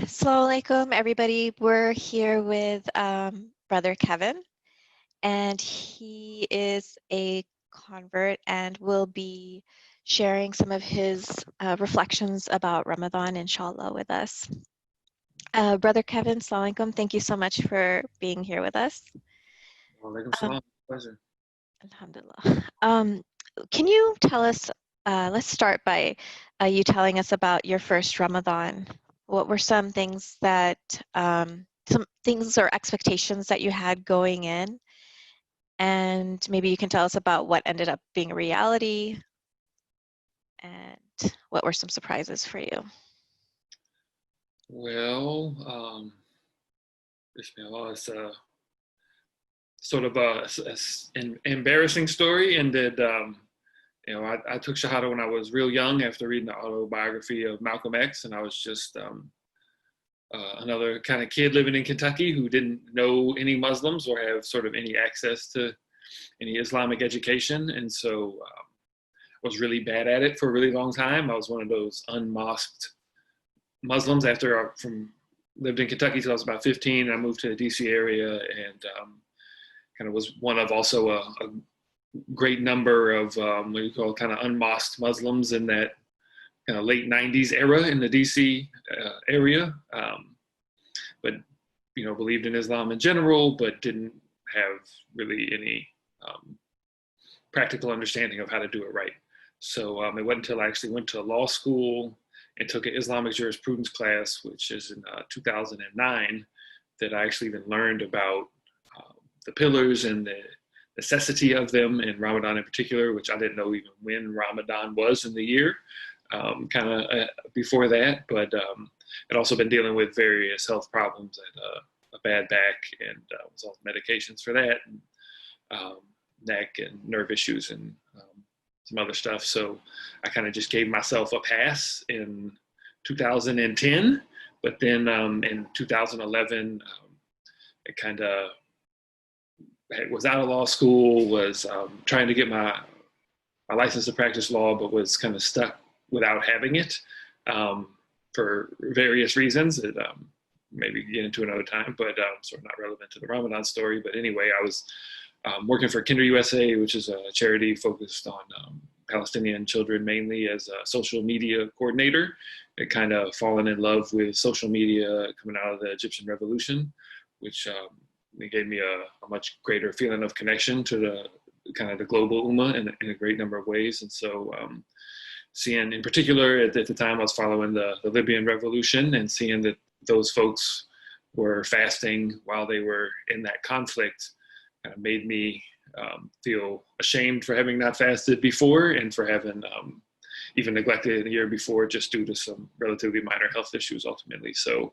Assalamu alaikum, everybody. We're here with Brother Kevin, and he is a convert and will be sharing some of his reflections about Ramadan, inshallah, with us. Brother Kevin, assalamu alaikum. Thank you so much for being here with us. Walaikum salam. Pleasure. Alhamdulillah. Can you tell us, let's start by you telling us about your first Ramadan. What were some things that, some things or expectations that you had going in? And maybe you can tell us about what ended up being a reality and what were some surprises for you? Well, Bismillah, it's sort of an embarrassing story, and that I took Shahada when I was real young after reading the autobiography of Malcolm X, and I was just another kind of kid living in Kentucky who didn't know any Muslims or have sort of any access to any Islamic education, and so I was really bad at it for a really long time. I was one of those unmosqued Muslims after lived in Kentucky till I was about 15. I moved to the DC area and kind of was one of also a great number of what you call kind of unmosqued Muslims in that kind of late 90s era in the DC area. But, believed in Islam in general, but didn't have really any practical understanding of how to do it right. So it wasn't until I actually went to law school and took an Islamic jurisprudence class, which is in 2009, that I actually even learned about the pillars and the necessity of them in Ramadan in particular, which I didn't know even when Ramadan was in the year, kind of before that. But I'd also been dealing with various health problems and a bad back and was on medications for that, and neck and nerve issues and some other stuff. So I kind of just gave myself a pass in 2010, but then in 2011, it kind of was out of law school, was trying to get my license to practice law, but was kind of stuck without having it for various reasons that maybe get into another time, but sort of not relevant to the Ramadan story. But anyway, I was working for Kinder USA, which is a charity focused on Palestinian children mainly, as a social media coordinator. It kind of fallen in love with social media coming out of the Egyptian Revolution, which it gave me a much greater feeling of connection to the kind of the global ummah in a great number of ways. And so seeing in particular at the time I was following the Libyan revolution and seeing that those folks were fasting while they were in that conflict kind of made me feel ashamed for having not fasted before and for having even neglected it the year before just due to some relatively minor health issues ultimately. So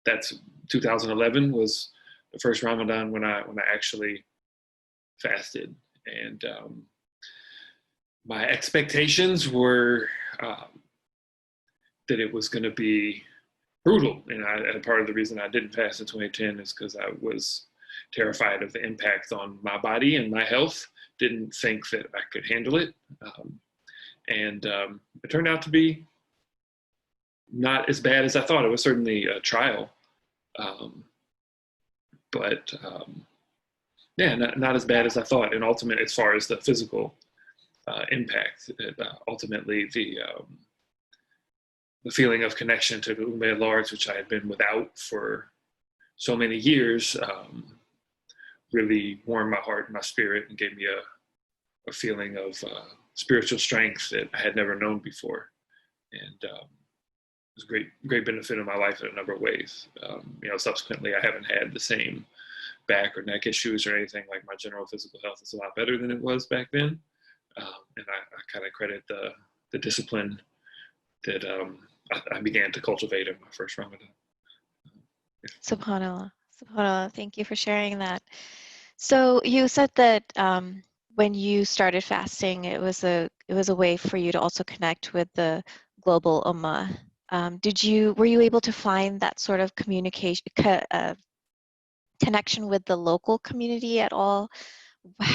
that's 2011 was the first Ramadan when I actually fasted, and my expectations were that it was going to be brutal, and part of the reason I didn't fast in 2010 is because I was terrified of the impact on my body and my health. Didn't think that I could handle it, and it turned out to be not as bad as I thought. It was certainly a trial, but yeah, not as bad as I thought. And ultimately, as far as the physical impact, ultimately the feeling of connection to the Ummah at large, which I had been without for so many years, really warmed my heart and my spirit and gave me a feeling of spiritual strength that I had never known before. And it was a great benefit in my life in a number of ways. Subsequently, I haven't had the same back or neck issues or anything. Like, my general physical health is a lot better than it was back then. And I kind of credit the discipline that I began to cultivate in my first Ramadan. SubhanAllah. SubhanAllah. Thank you for sharing that. So you said that when you started fasting, it was a way for you to also connect with the global ummah. Were you able to find that sort of communication connection with the local community at all?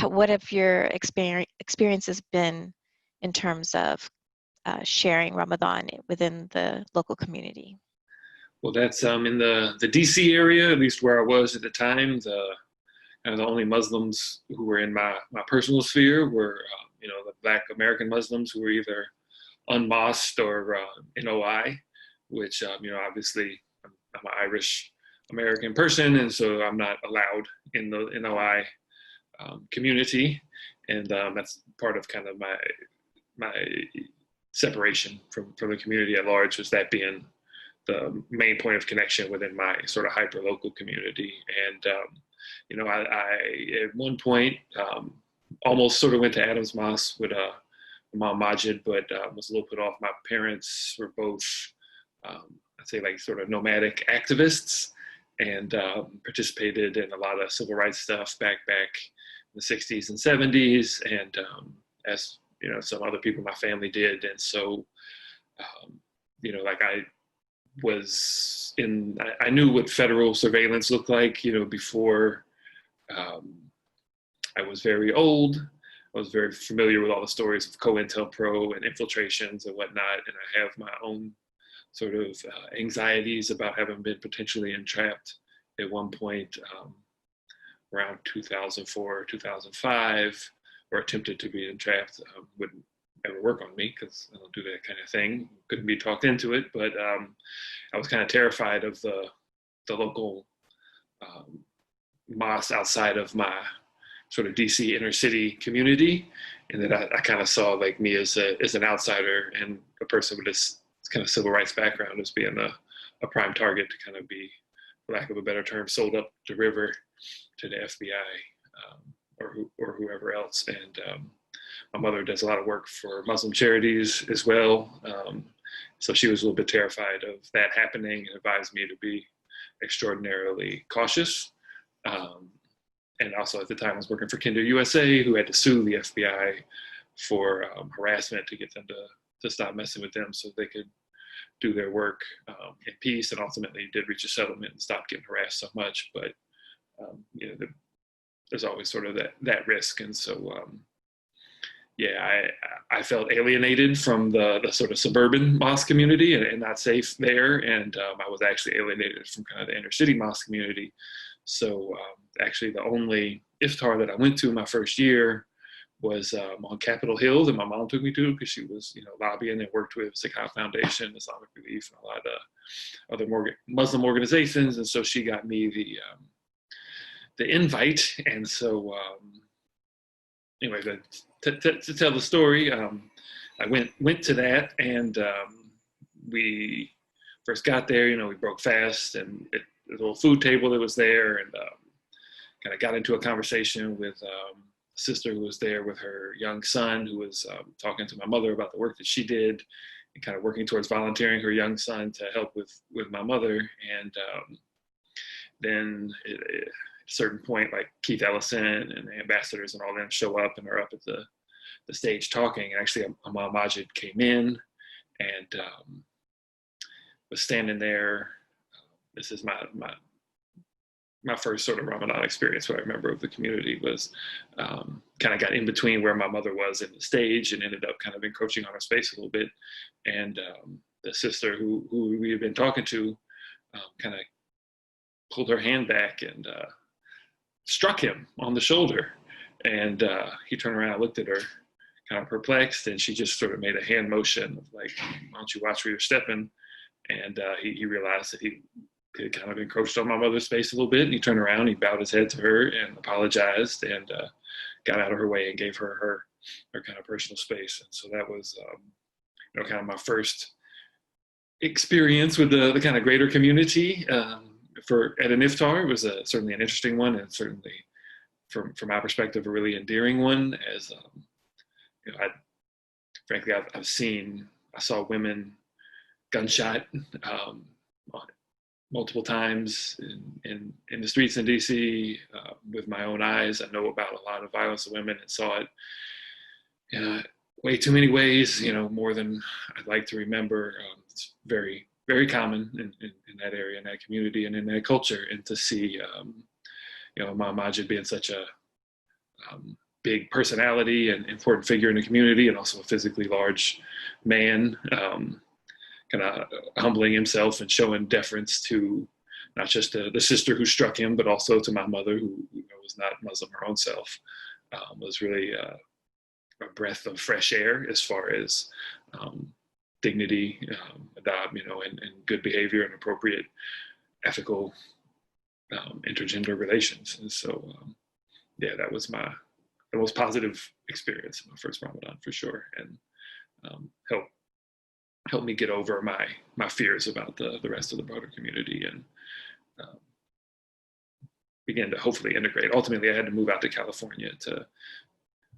What have your experiences been in terms of sharing Ramadan within the local community? Well, that's in the DC area, at least where I was at the time. The only Muslims who were in my personal sphere were the Black American Muslims who were either unmosqued or NOI, which obviously I'm an Irish American person, and so I'm not allowed in the NOI community, and that's part of kind of my separation from the community at large, was that being the main point of connection within my sort of hyper local community. And I at one point almost sort of went to Adams Mosque with Imam Majid, but was a little put off. My parents were both, I'd say, like sort of nomadic activists, and participated in a lot of civil rights stuff back in the 60s and 70s, and as some other people in my family did. And so like I knew what federal surveillance looked like before I was very old. I was very familiar with all the stories of COINTELPRO and infiltrations and whatnot, and I have my own sort of anxieties about having been potentially entrapped at one point around 2004, 2005, or attempted to be entrapped. Wouldn't ever work on me because I don't do that kind of thing. Couldn't be talked into it, but I was kind of terrified of the local mosque outside of my sort of DC inner city community, and that I kind of saw like me as an outsider and a person with this kind of civil rights background as being a prime target to kind of be, for lack of a better term, sold up the river to the FBI or whoever else. And my mother does a lot of work for Muslim charities as well. So she was a little bit terrified of that happening and advised me to be extraordinarily cautious. And also at the time I was working for Kinder USA, who had to sue the FBI for harassment to get them to stop messing with them so they could do their work in peace, and ultimately did reach a settlement and stop getting harassed so much. But there's always sort of that risk. And so I felt alienated from the sort of suburban mosque community and not safe there. And I was actually alienated from kind of the inner city mosque community. So actually the only iftar that I went to my first year was on Capitol Hill that my mom took me to, because she was lobbying and worked with Zakat Foundation, Islamic Relief, and a lot of other Muslim organizations. And so she got me the invite. And so anyway, to tell the story, I went to that, and we first got there. We broke fast, and the little food table that was there, and kind of got into a conversation with a sister who was there with her young son, who was talking to my mother about the work that she did, and kind of working towards volunteering her young son to help with my mother. And then at a certain point, like Keith Ellison and the ambassadors and all them show up and are up at the stage talking. And actually, Imam Majid came in and was standing there. This is my first sort of Ramadan experience. What I remember of the community was kind of got in between where my mother was in the stage and ended up kind of encroaching on her space a little bit. And the sister who we had been talking to kind of pulled her hand back and struck him on the shoulder. And he turned around and looked at her, kind of perplexed, and she just sort of made a hand motion of like, why don't you watch where you're stepping? And he realized that he had kind of encroached on my mother's space a little bit, and he turned around, he bowed his head to her and apologized, and got out of her way and gave her kind of personal space. And so that was kind of my first experience with the kind of greater community at an iftar. It was certainly an interesting one, and certainly from my perspective a really endearing one, as I saw women gunshot multiple times in the streets in DC with my own eyes. I know about a lot of violence of women and saw it way too many ways, more than I'd like to remember. It's very, very common in that area, in that community, and in that culture. And to see, Imam Majid being such a big personality and important figure in the community, and also a physically large man, kind of humbling himself and showing deference to not just the sister who struck him, but also to my mother, who was not Muslim her own self, was really a breath of fresh air as far as dignity, adab, and good behavior and appropriate ethical intergender relations. And so, yeah, that was the most positive experience of my first Ramadan for sure, and helped me get over my fears about the rest of the broader community, and begin to hopefully integrate. Ultimately, I had to move out to California to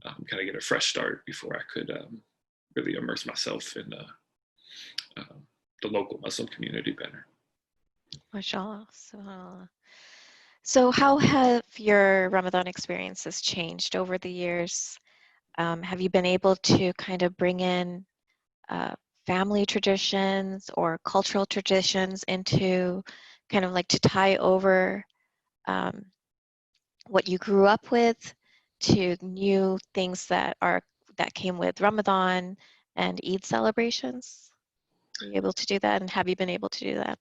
kind of get a fresh start before I could really immerse myself in the local Muslim community better. MashaAllah. SubhanAllah. So how have your Ramadan experiences changed over the years? Have you been able to kind of bring in family traditions or cultural traditions into kind of like to tie over what you grew up with to new things that came with Ramadan and Eid celebrations? Are you able to do that, and have you been able to do that?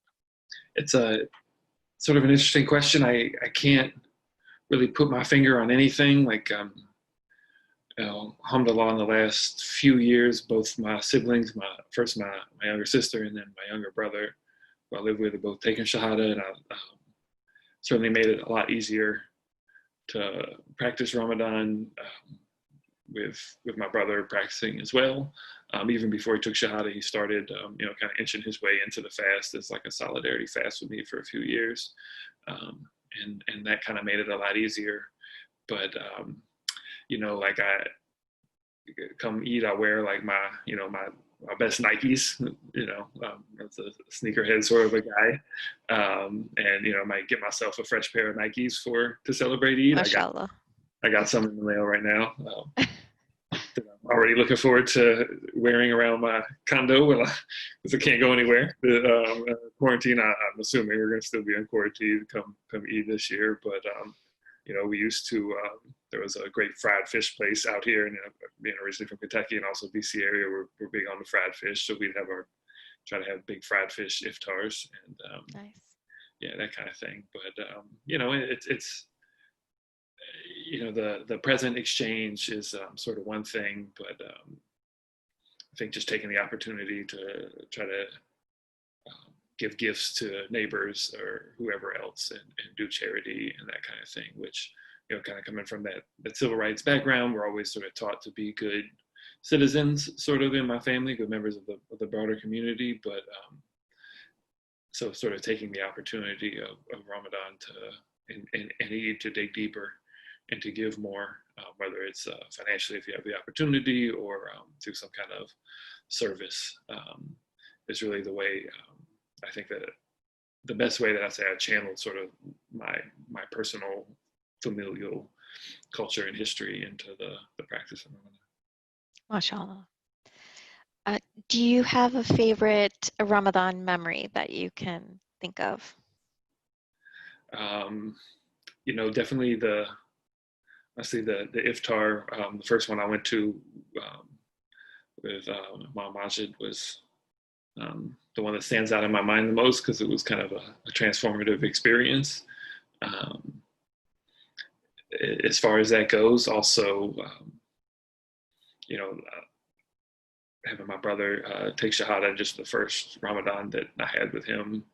It's a sort of an interesting question. I can't really put my finger on anything. Like, alhamdulillah, in the last few years, both my siblings, my younger sister and then my younger brother, who I live with, are both taking Shahada, and I certainly made it a lot easier to practice Ramadan with my brother practicing as well. Even before he took Shahada, he started, kind of inching his way into the fast as like a solidarity fast with me for a few years. And that kind of made it a lot easier. But, like I come Eid, I wear like my best Nikes, that's a sneakerhead sort of a guy. And, I might get myself a fresh pair of Nikes to celebrate Eid. MashaAllah. I got some in the mail right now. I'm already looking forward to wearing around my condo because I can't go anywhere. Quarantine, I'm assuming we're going to still be in quarantine come Eid this year. But, we used to, there was a great fried fish place out here, and being originally from Kentucky and also DC area, we're big on the fried fish. So we'd try to have big fried fish iftars and, Nice. yeah, that kind of thing. But, it's the present exchange is sort of one thing, but I think just taking the opportunity to try to give gifts to neighbors or whoever else and do charity and that kind of thing, which, kind of coming from that civil rights background, we're always sort of taught to be good citizens sort of in my family, good members of the broader community. But so sort of taking the opportunity of Ramadan and Eid to dig deeper and to give more, whether it's financially if you have the opportunity or through some kind of service, is really the way. I think that the best way that I say I channeled sort of my personal familial culture and history into the practice of Ramadan. MashaAllah. Do you have a favorite Ramadan memory that you can think of? Definitely the iftar. The first one I went to with Imam Majid was the one that stands out in my mind the most because it was kind of a transformative experience. As far as that goes, also, having my brother take Shahada, just the first Ramadan that I had with him,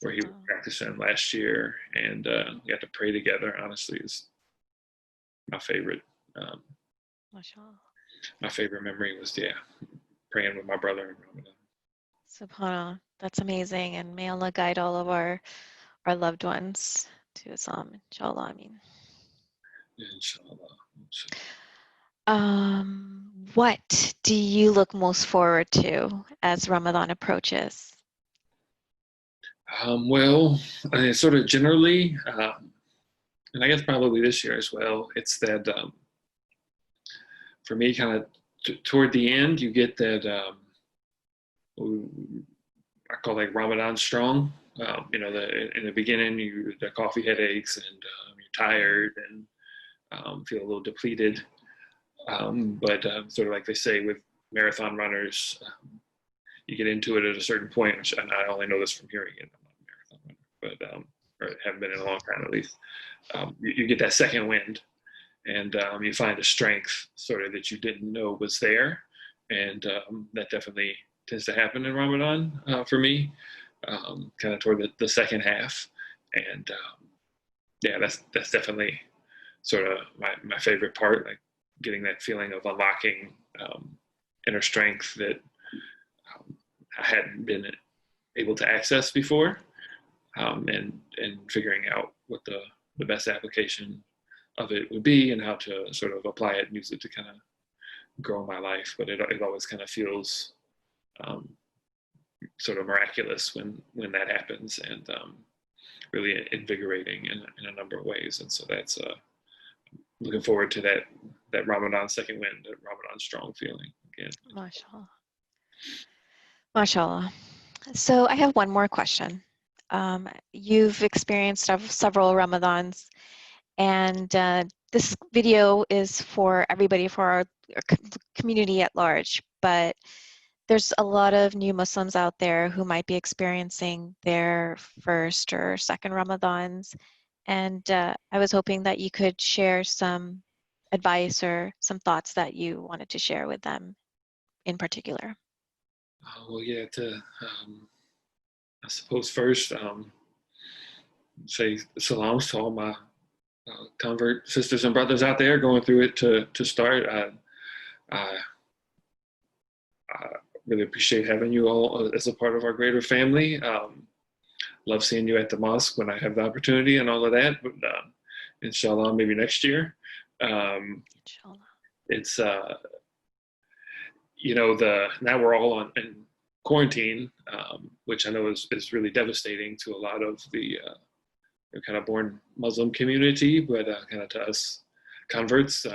where he was practicing last year, and we had to pray together, honestly, is my favorite. My favorite memory was, praying with my brother in Ramadan. SubhanAllah. That's amazing, and may Allah guide all of our loved ones to Islam, inshallah. Inshallah. What do you look most forward to as Ramadan approaches? Well, sort of generally, and I guess probably this year as well, it's that for me, kind of toward the end, you get that I call like Ramadan strong. In the beginning, the coffee headaches and you're tired and feel a little depleted. But sort of like they say with marathon runners, you get into it at a certain point, which, and I only know this from hearing it. I'm not a marathon runner, but or haven't been in a long time at least. You get that second wind, and you find a strength sort of that you didn't know was there, and that definitely tends to happen in Ramadan for me, kind of toward the second half, and yeah, that's definitely sort of my favorite part, like getting that feeling of unlocking inner strength that I hadn't been able to access before, and figuring out what the best application of it would be and how to sort of apply it and use it to kind of grow my life. But it always kind of feels sort of miraculous when that happens, and really invigorating in a number of ways. And so that's looking forward to that Ramadan second wind, that Ramadan strong feeling again. MashaAllah. MashaAllah. So I have one more question. You've experienced several Ramadans, and this video is for everybody, for our community at large, but there's a lot of new Muslims out there who might be experiencing their first or second Ramadans, and I was hoping that you could share some advice or some thoughts that you wanted to share with them in particular. Well, yeah, I suppose first, say salams to all my convert sisters and brothers out there going through it to start. I really appreciate having you all as a part of our greater family. Love seeing you at the mosque when I have the opportunity and all of that. But inshallah, maybe next year. Inshallah. It's now we're all in quarantine, which I know is really devastating to a lot of the kind of born Muslim community, but kind of to us converts,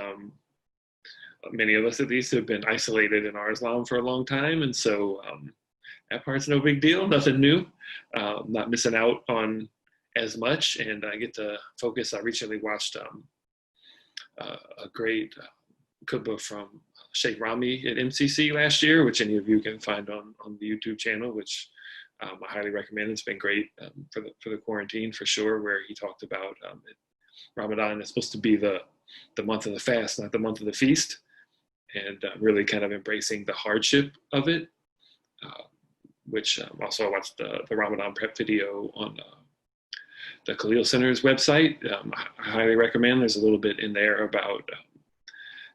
many of us at least have been isolated in our Islam for a long time, and so that part's no big deal, nothing new. Not missing out on as much, and I get to focus. I recently watched a great cookbook from Sheikh Rami at MCC last year, which any of you can find on the YouTube channel, which I highly recommend. It's been great for the quarantine for sure, where he talked about Ramadan is supposed to be the month of the fast, not the month of the feast, and really kind of embracing the hardship of it, which also I watched the Ramadan prep video on the Khalil Center's website. I highly recommend. There's a little bit in there about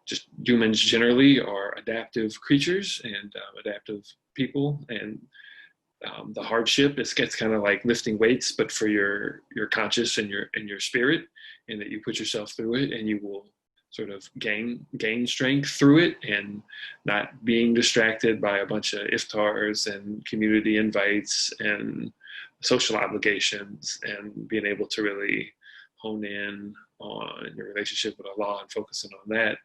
just humans generally are adaptive creatures and adaptive people, and the hardship gets kind of like lifting weights, but for your conscious and your spirit, and that you put yourself through it, and you will sort of gain strength through it, and not being distracted by a bunch of iftars and community invites and social obligations, and being able to really hone in on your relationship with Allah and focusing on that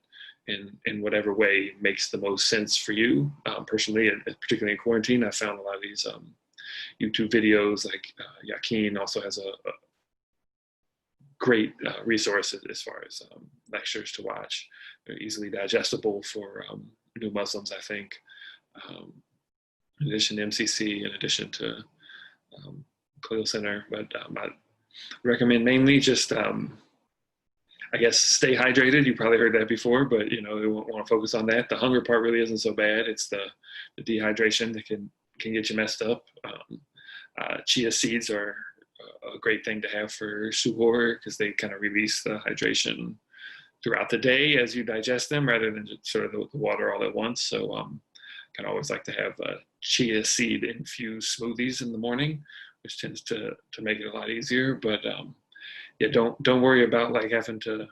in whatever way makes the most sense for you. Personally, and particularly in quarantine, I found a lot of these YouTube videos, like Yakin also has a great resource as far as lectures to watch. They're easily digestible for new Muslims, I think. In addition to MCC, in addition to Khalil Center, but I recommend mainly just I guess stay hydrated. You probably heard that before, but we won't want to focus on that. The hunger part really isn't so bad. It's the dehydration that can get you messed up. Chia seeds are a great thing to have for suhoor, because they kind of release the hydration throughout the day as you digest them, rather than just sort of the water all at once. So kind of always like to have chia seed infused smoothies in the morning, which tends to make it a lot easier. But yeah, don't worry about like having to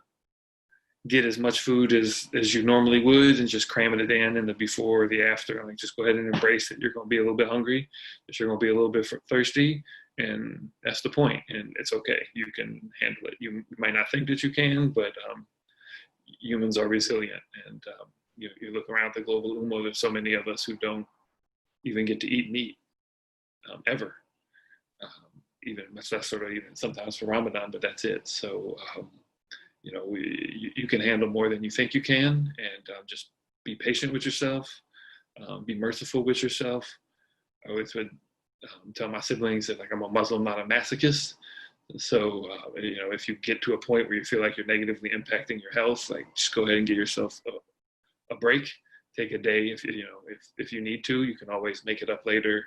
get as much food as you normally would and just cramming it in the before or the after. Like, just go ahead and embrace that you're going to be a little bit hungry, that you're going to be a little bit thirsty, and that's the point. And it's okay. You can handle it. You might not think that you can, but humans are resilient. And you look around the global ummah, there's so many of us who don't even get to eat meat ever. Even much less sort of even sometimes for Ramadan, but that's it. So, you can handle more than you think you can, and just be patient with yourself, be merciful with yourself, I always would tell my siblings that like I'm a Muslim, not a masochist. So, if you get to a point where you feel like you're negatively impacting your health, like just go ahead and give yourself a break. Take a day if you need to. You can always make it up later.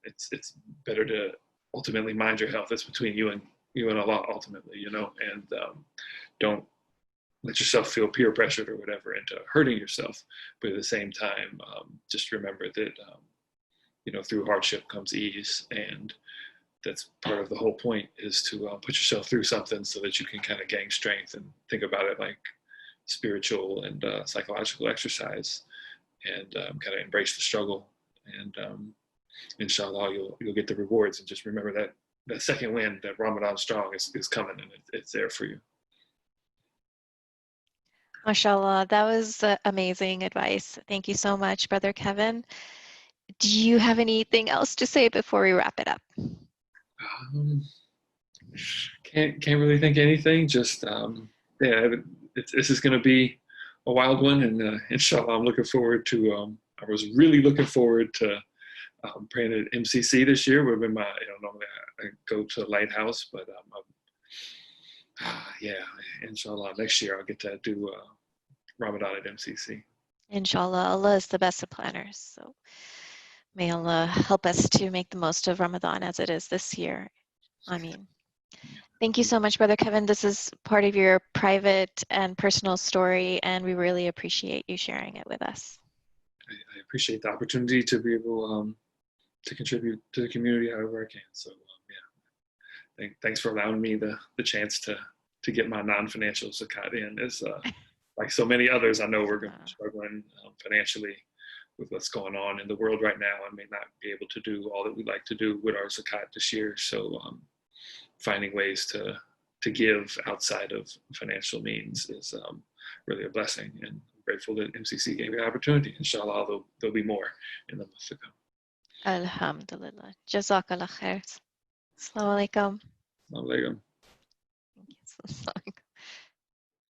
It's better to ultimately mind your health. It's between you and Allah ultimately, and don't let yourself feel peer pressured or whatever into hurting yourself. But at the same time, just remember that through hardship comes ease, and that's part of the whole point is to put yourself through something so that you can kind of gain strength and think about it like spiritual and psychological exercise, and kind of embrace the struggle, and inshallah you'll get the rewards. And just remember that second wind, that Ramadan strong is coming, and it's there for you. MashaAllah, that was amazing advice. Thank you so much, Brother Kevin. Do you have anything else to say before we wrap it up? Can't really think of anything. Just this is going to be a wild one, and inshallah, I'm looking forward to. I was really looking forward to praying at MCC this year. Would have been my, normally I go to the Lighthouse, but inshallah, next year I'll get to do Ramadan at MCC. Inshallah, Allah is the best of planners. So may Allah help us to make the most of Ramadan as it is this year. Ameen. Thank you so much, Brother Kevin. This is part of your private and personal story, and we really appreciate you sharing it with us. I appreciate the opportunity to be able to contribute to the community however I can. So thanks for allowing me the chance to get my non-financial zakat in. As like so many others, I know we're going to be struggling financially with what's going on in the world right now, and may not be able to do all that we'd like to do with our zakat this year. So finding ways to give outside of financial means is really a blessing, and I'm grateful that MCC gave me the opportunity. Inshallah, there'll be more in the months to come. Alhamdulillah. Jazakallah khair. Assalamu alaikum. Assalamu alaikum. Thank you.